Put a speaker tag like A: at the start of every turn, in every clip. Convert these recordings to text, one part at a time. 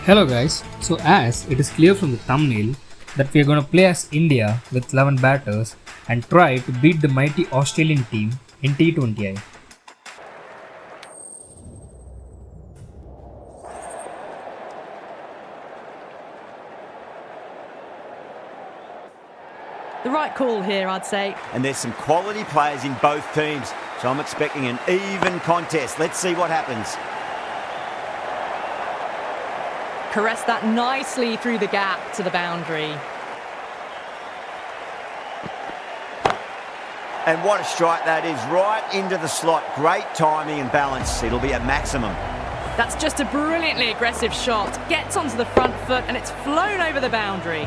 A: Hello guys, so as it is clear from the thumbnail that we are going to play as India with 11 batters and try to beat the mighty Australian team in T20I.
B: The right call here, I'd say.
C: And there's some quality players in both teams, so I'm expecting an even contest. Let's see what happens.
B: Caressed that nicely through the gap to the boundary.
C: And what a strike that is, right into the slot. Great timing and balance. It'll be at maximum.
B: That's just a brilliantly aggressive shot. Gets onto the front foot and it's flown over the boundary.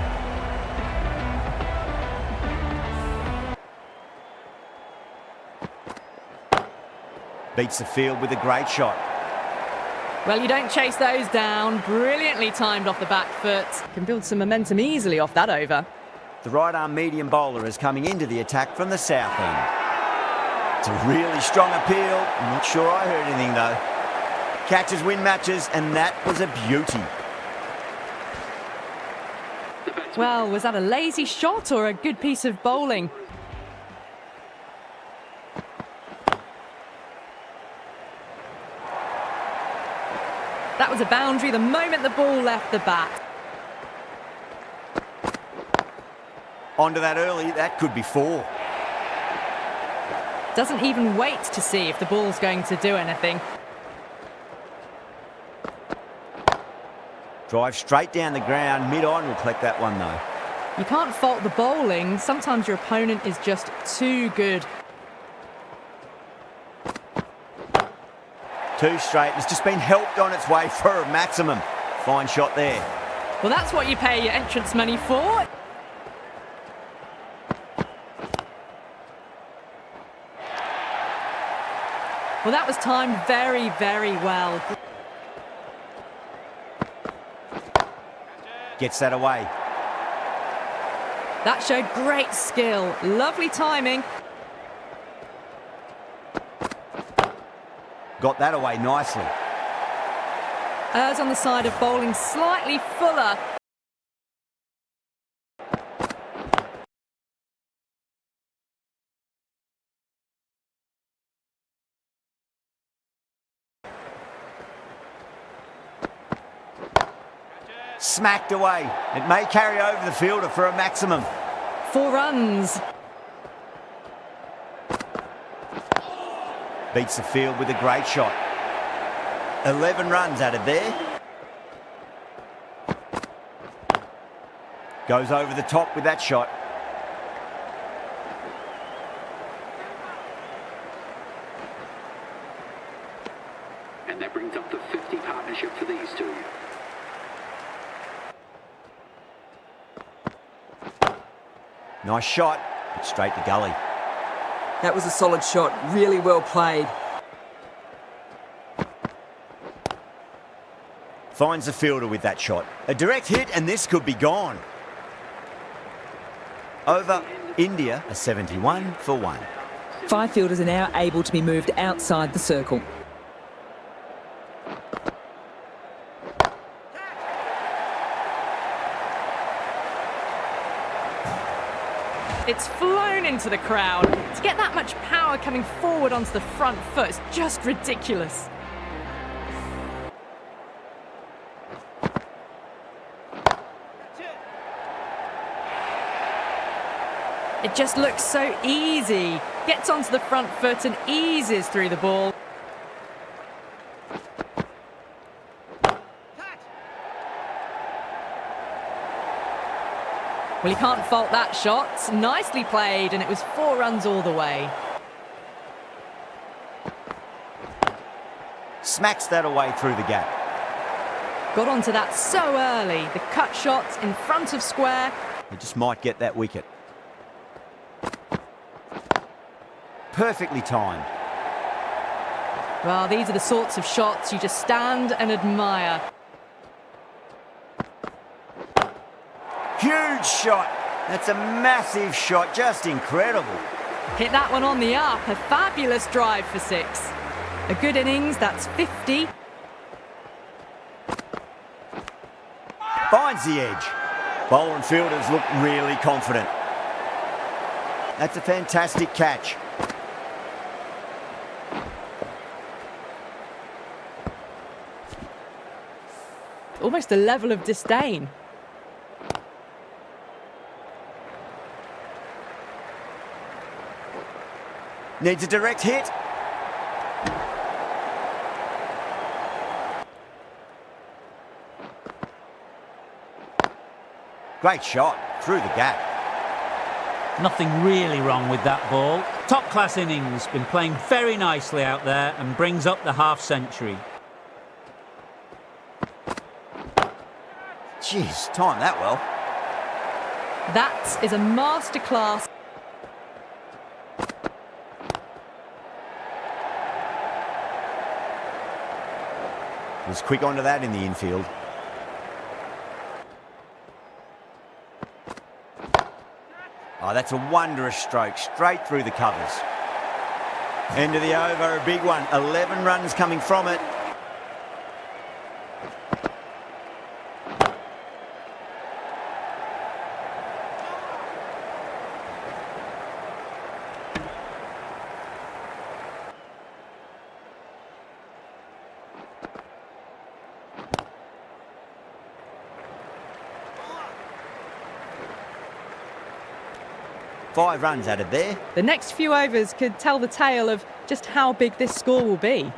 C: Beats the field with a great shot.
B: Well, you don't chase those down. Brilliantly timed off the back foot. Can build some momentum easily off that over.
C: The right-arm medium bowler is coming into the attack from the south end. It's a really strong appeal. I'm not sure I heard anything, though. Catches win matches, and that was a beauty.
B: Well, was that a lazy shot or a good piece of bowling? That was a boundary the moment the ball left the bat.
C: Onto that early, that could be four.
B: Doesn't even wait to see if the ball's going to do anything.
C: Drive straight down the ground, mid-on will collect that one though.
B: You can't fault the bowling. Sometimes your opponent is just too good.
C: Two straight, it's just been helped on its way for a maximum. Fine shot there.
B: Well, that's what you pay your entrance money for. Well, that was timed very, very well.
C: Gets that away.
B: That showed great skill. Lovely timing.
C: Got that away nicely.
B: Errs on the side of bowling slightly fuller.
C: Smacked away. It may carry over the fielder for a maximum.
B: 4 runs.
C: Beats the field with a great shot. 11 runs added there. Goes over the top with that shot.
D: And that brings up the 50 partnership for these two.
C: Nice shot. Straight to gully.
E: That was a solid shot, really well played.
C: Finds the fielder with that shot. A direct hit and this could be gone. Over India, a 71 for 1.
E: 5 fielders are now able to be moved outside the circle.
B: It's flown into the crowd. To get that much power coming forward onto the front foot is just ridiculous. It just looks so easy. Gets onto the front foot and eases through the ball. Well, you can't fault that shot. Nicely played, and it was 4 runs all the way.
C: Smacks that away through the gap.
B: Got onto that so early. The cut shot in front of square.
C: It just might get that wicket. Perfectly timed.
B: Well, these are the sorts of shots you just stand and admire.
C: Huge shot. That's a massive shot. Just incredible.
B: Hit that one on the up. A fabulous drive for 6. A good innings, that's 50.
C: Finds the edge. Bowler and fielders look really confident. That's a fantastic catch.
B: Almost a level of disdain.
C: Needs a direct hit. Great shot through the gap.
F: Nothing really wrong with that ball. Top class innings, been playing very nicely out there and brings up the half century.
C: Jeez, timed that well.
B: That is a masterclass.
C: Was quick onto that in the infield. Oh, that's a wondrous stroke, straight through the covers. End of the over, a big one. 11 runs coming from it. Five runs added there.
B: The next few overs could tell the tale of just how big this score will be.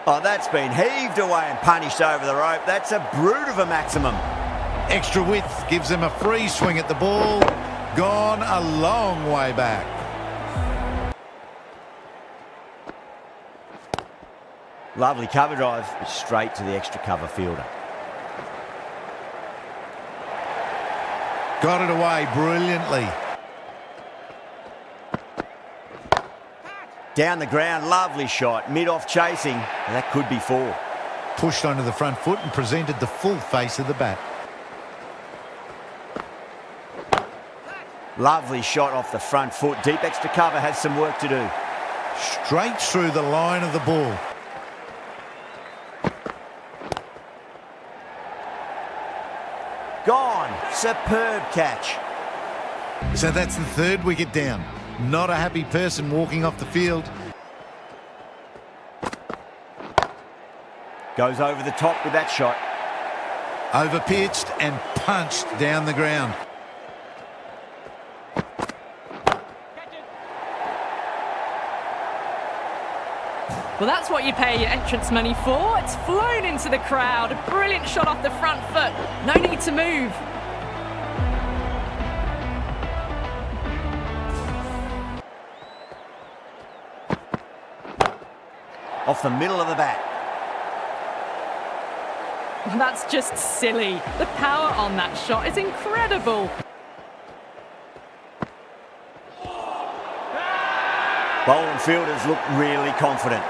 C: Oh, that's been heaved away and punished over the rope. That's a brute of a maximum.
G: Extra width gives them a free swing at the ball. Gone a long way back.
C: Lovely cover drive, straight to the extra cover fielder.
G: Got it away brilliantly.
C: Down the ground, lovely shot. Mid-off chasing. That could be four.
G: Pushed onto the front foot and presented the full face of the bat.
C: Lovely shot off the front foot. Deep extra cover has some work to do.
G: Straight through the line of the ball.
C: Gone. Superb catch.
G: So that's the third wicket down. Not a happy person walking off the field.
C: Goes over the top with that shot.
G: Overpitched and punched down the ground.
B: Well, that's what you pay your entrance money for. It's flown into the crowd. A brilliant shot off the front foot. No need to move.
C: Off the middle of the bat.
B: That's just silly. The power on that shot is incredible.
C: Bowler and fielders look really confident.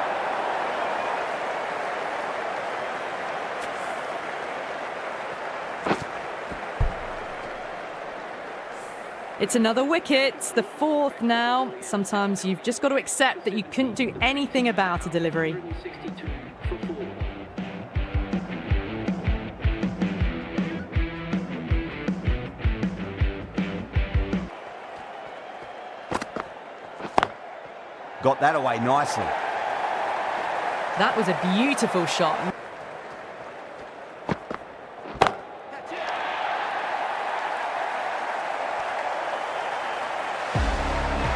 B: It's another wicket, the fourth now. Sometimes you've just got to accept that you couldn't do anything about a delivery.
D: 62 for 4.
C: Got that away nicely.
B: That was a beautiful shot.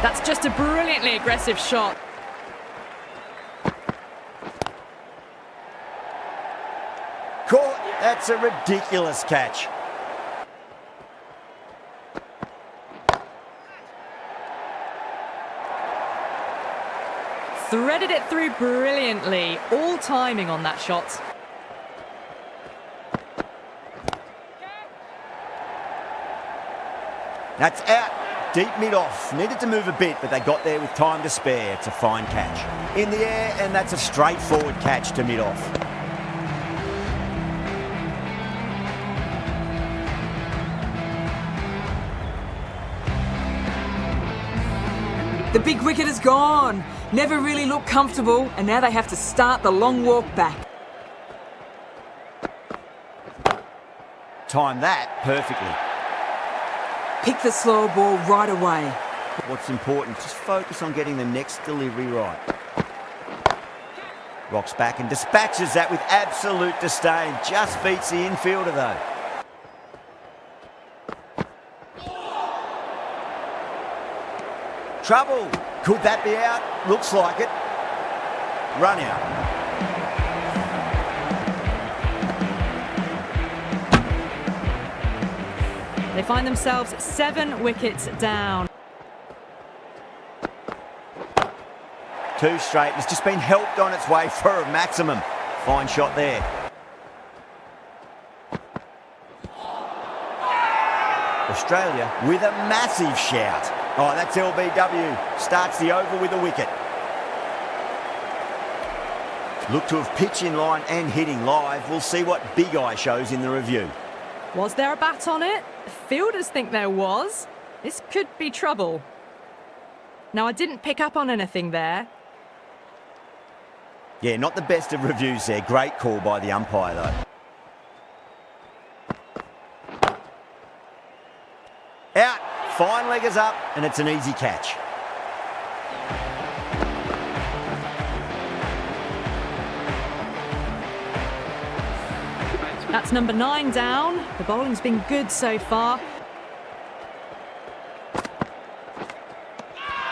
B: That's just a brilliantly aggressive shot.
C: Caught. That's a ridiculous catch.
B: Threaded it through brilliantly. All timing on that shot.
C: That's out. Deep mid-off. Needed to move a bit, but they got there with time to spare. It's a fine catch. In the air, and that's a straightforward catch to mid-off.
E: The big wicket is gone. Never really looked comfortable, and now they have to start the long walk back.
C: timed that perfectly.
E: Pick the slow ball right away.
C: What's important, just focus on getting the next delivery right. Rocks back and dispatches that with absolute disdain. Just beats the infielder though. Trouble. Could that be out? Looks like it. Run out.
B: They find themselves 7 wickets down.
C: 2 straight. It's just been helped on its way for a maximum. Fine shot there. Australia with a massive shout. Oh, that's LBW. Starts the over with a wicket. Look to have pitch in line and hitting live. We'll see what Big Eye shows in the review.
B: Was there a bat on it? Fielders think there was. This could be trouble. Now, I didn't pick up on anything there.
C: Yeah, not the best of reviews there. Great call by the umpire, though. Out. Fine leggers up, and it's an easy catch.
B: That's number 9 down. The bowling's been good so far.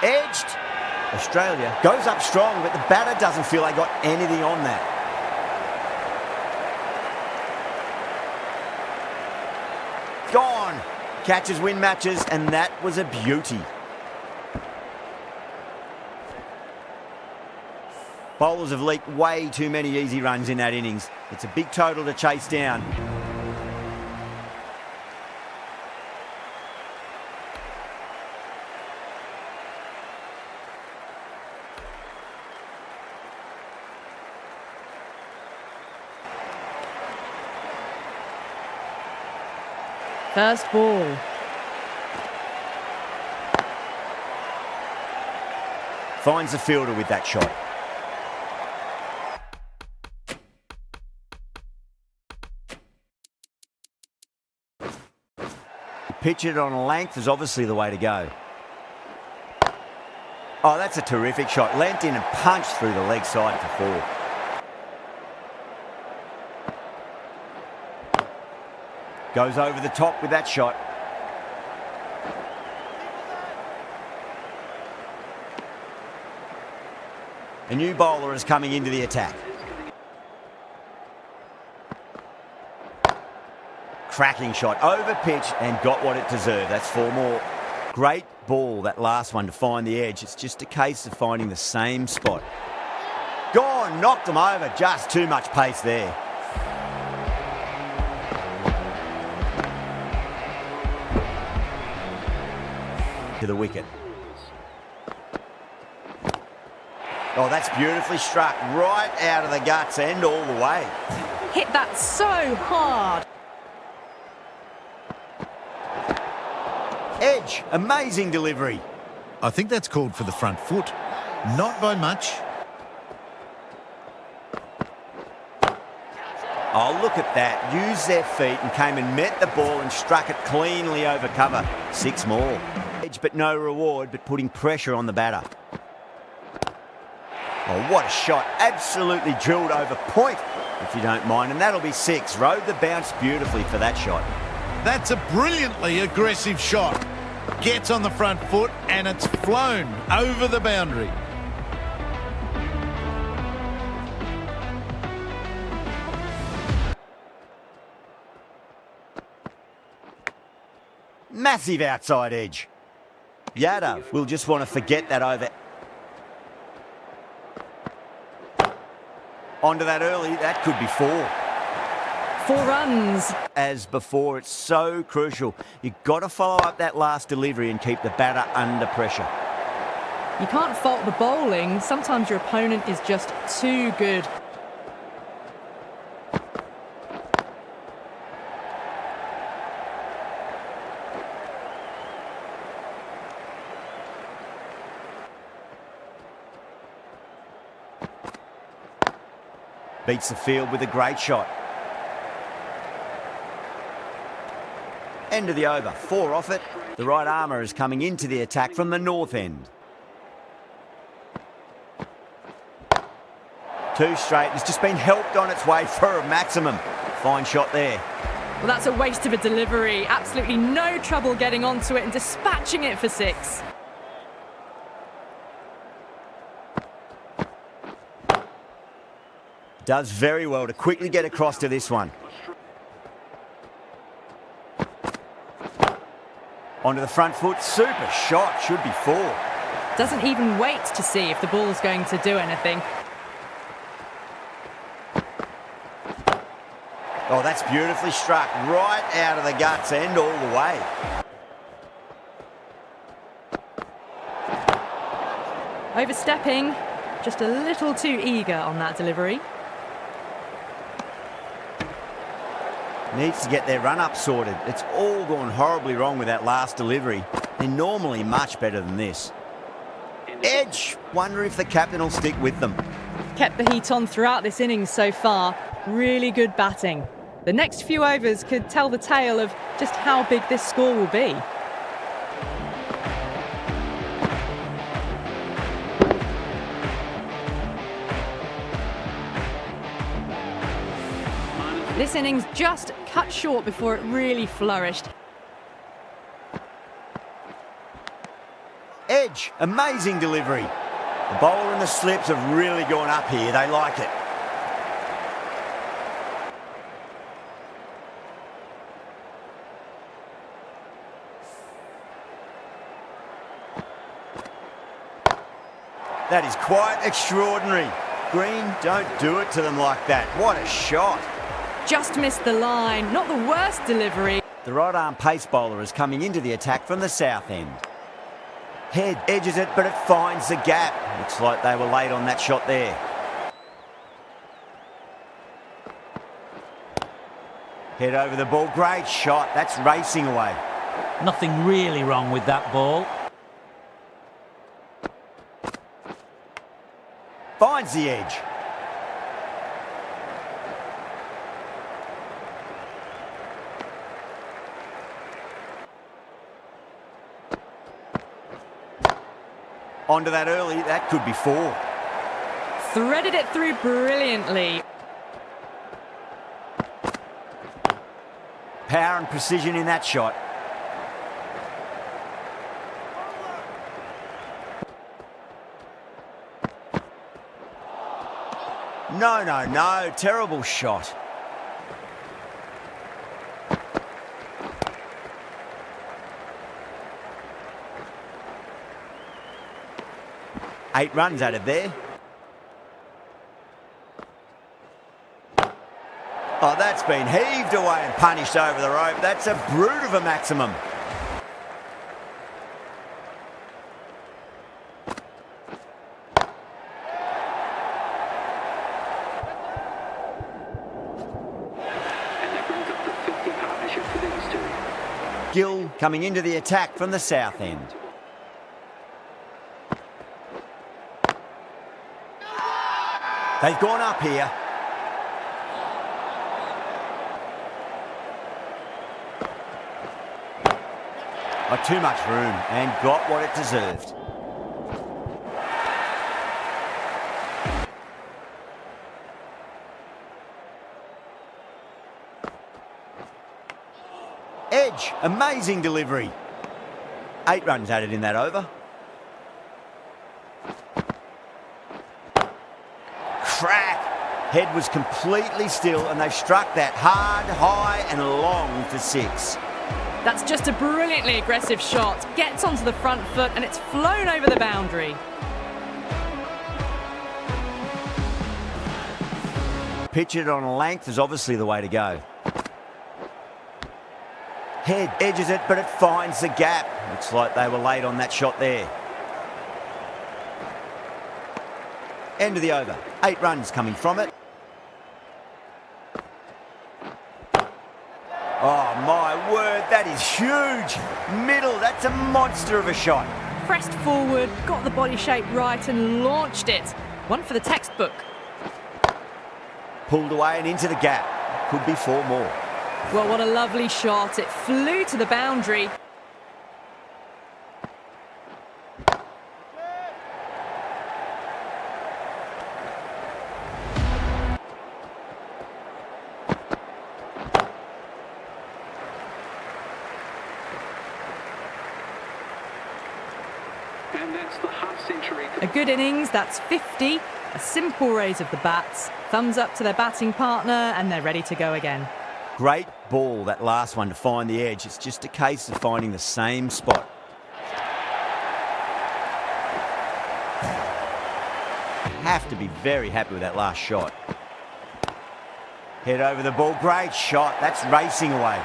C: Edged. Australia goes up strong, but the batter doesn't feel they got anything on that. Gone. Catches win matches, and that was a beauty. Bowlers have leaked way too many easy runs in that innings. It's a big total to chase down.
B: First ball.
C: Finds the fielder with that shot. Pitch it on a length is obviously the way to go. Oh, that's a terrific shot. Leant in and punched through the leg side for 4. Goes over the top with that shot. A new bowler is coming into the attack. Cracking shot, over pitch and got what it deserved. That's 4 more. Great ball, that last one, to find the edge. It's just a case of finding the same spot. Gone, knocked them over. Just too much pace there. To the wicket. Oh, that's beautifully struck. Right out of the guts and all the way.
B: Hit that so hard.
C: Edge, amazing delivery.
G: I think that's called for the front foot. Not by much.
C: Oh, look at that. Used their feet and came and met the ball and struck it cleanly over cover. 6 more. Edge, but no reward, but putting pressure on the batter. Oh, what a shot. Absolutely drilled over point, if you don't mind. And that'll be 6. Rode the bounce beautifully for that shot.
G: That's a brilliantly aggressive shot. Gets on the front foot and it's flown over the boundary.
C: Massive outside edge. Yadav will just want to forget that over. Onto that early, that could be 4.
B: 4 runs.
C: As before, it's so crucial. You've got to follow up that last delivery and keep the batter under pressure.
B: You can't fault the bowling. Sometimes your opponent is just too good.
C: Beats the field with a great shot. End of the over, 4 off it. The right armour is coming into the attack from the north end. 2 straight, it's just been helped on its way for a maximum. Fine shot there.
B: Well, that's a waste of a delivery. Absolutely no trouble getting onto it and dispatching it for 6.
C: Does very well to quickly get across to this one. Onto the front foot, super shot, should be 4.
B: Doesn't even wait to see if the ball's going to do anything.
C: Oh, that's beautifully struck, right out of the guts end all the way.
B: Overstepping, just a little too eager on that delivery.
C: Needs to get their run-up sorted. It's all gone horribly wrong with that last delivery. They're normally much better than this. Edge. Wonder if the captain will stick with them.
B: Kept the heat on throughout this innings so far. Really good batting. The next few overs could tell the tale of just how big this score will be. This innings just cut short before it really flourished.
C: Edge, amazing delivery. The bowler and the slips have really gone up here. They like it. That is quite extraordinary. Green, don't do it to them like that. What a shot.
B: Just missed the line. Not the worst delivery.
C: The right arm pace bowler is coming into the attack from the south end. Head edges it, but it finds the gap. Looks like they were late on that shot there. Head over the ball. Great shot. That's racing away.
F: Nothing really wrong with that ball.
C: Finds the edge. Onto that early, that could be 4.
B: Threaded it through brilliantly.
C: Power and precision in that shot. No, terrible shot. Eight runs out of there. Oh, that's been heaved away and punished over the rope. That's a brute of a maximum.
D: And that brings up the 50 partnership for these two.
C: Gill coming into the attack from the south end. They've gone up here. Oh, too much room and got what it deserved. Edge, amazing delivery. 8 runs added in that over. Crack! Head was completely still and they've struck that hard, high and long for 6.
B: That's just a brilliantly aggressive shot. Gets onto the front foot and it's flown over the boundary.
C: Pitch it on a length is obviously the way to go. Head edges it, but it finds the gap. Looks like they were late on that shot there. End of the over. 8 runs coming from it. Oh, my word, that is huge. Middle, that's a monster of a shot.
B: Pressed forward, got the body shape right and launched it. One for the textbook.
C: Pulled away and into the gap. Could be 4 more.
B: Well, what a lovely shot. It flew to the boundary.
D: And that's the half century.
B: A good innings, that's 50. A simple raise of the bats. Thumbs up to their batting partner, and they're ready to go again.
C: Great ball, that last one, to find the edge. It's just a case of finding the same spot. Have to be very happy with that last shot. Head over the ball, great shot. That's racing away.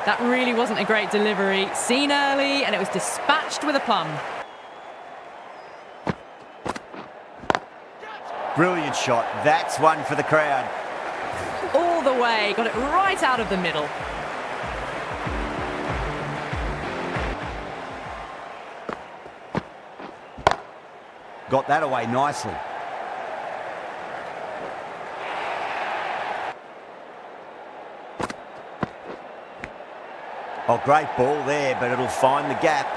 B: That really wasn't a great delivery. Seen early, and it was dispatched with a plum.
C: Brilliant shot. That's one for the crowd.
B: All the way, got it right out of the middle.
C: Got that away nicely. Oh, great ball there, but it'll find the gap.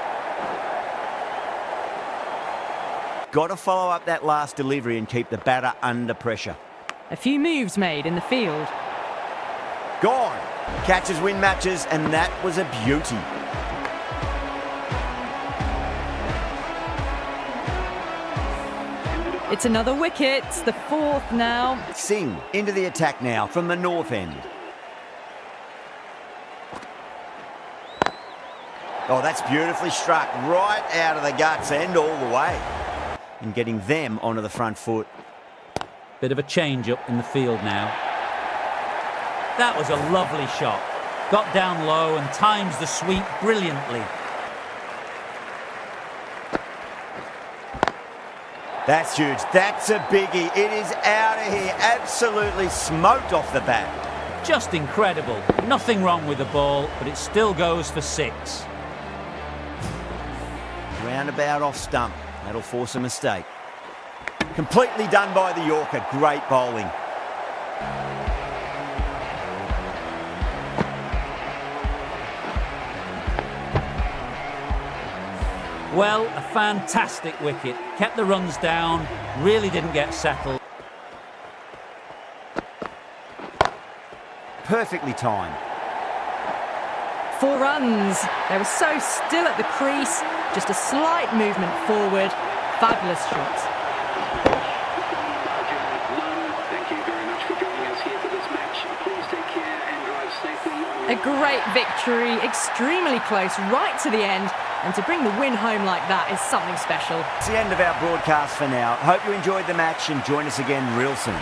C: Got to follow up that last delivery and keep the batter under pressure.
B: A few moves made in the field.
C: Gone. Catches win matches, and that was a beauty.
B: It's another wicket, the fourth now.
C: Singh into the attack now from the north end. Oh, that's beautifully struck right out of the guts and all the way. And getting them onto the front foot.
F: Bit of a change up in the field now. That was a lovely shot. Got down low and times the sweep brilliantly.
C: That's huge. That's a biggie. It is out of here. Absolutely smoked off the bat.
F: Just incredible. Nothing wrong with the ball, but it still goes for 6.
C: Roundabout off stump. That'll force a mistake. Completely done by the Yorker. Great bowling.
F: Well, a fantastic wicket. Kept the runs down, really didn't get settled.
C: Perfectly timed.
B: 4 runs. They were so still at the crease. Just a slight movement forward. Fabulous shot.
D: Thank you very much for joining us here for this match. Please take care and drive safely.
B: A great victory, extremely close, right to the end. And to bring the win home like that is something special.
C: It's the end of our broadcast for now. Hope you enjoyed the match and join us again real soon.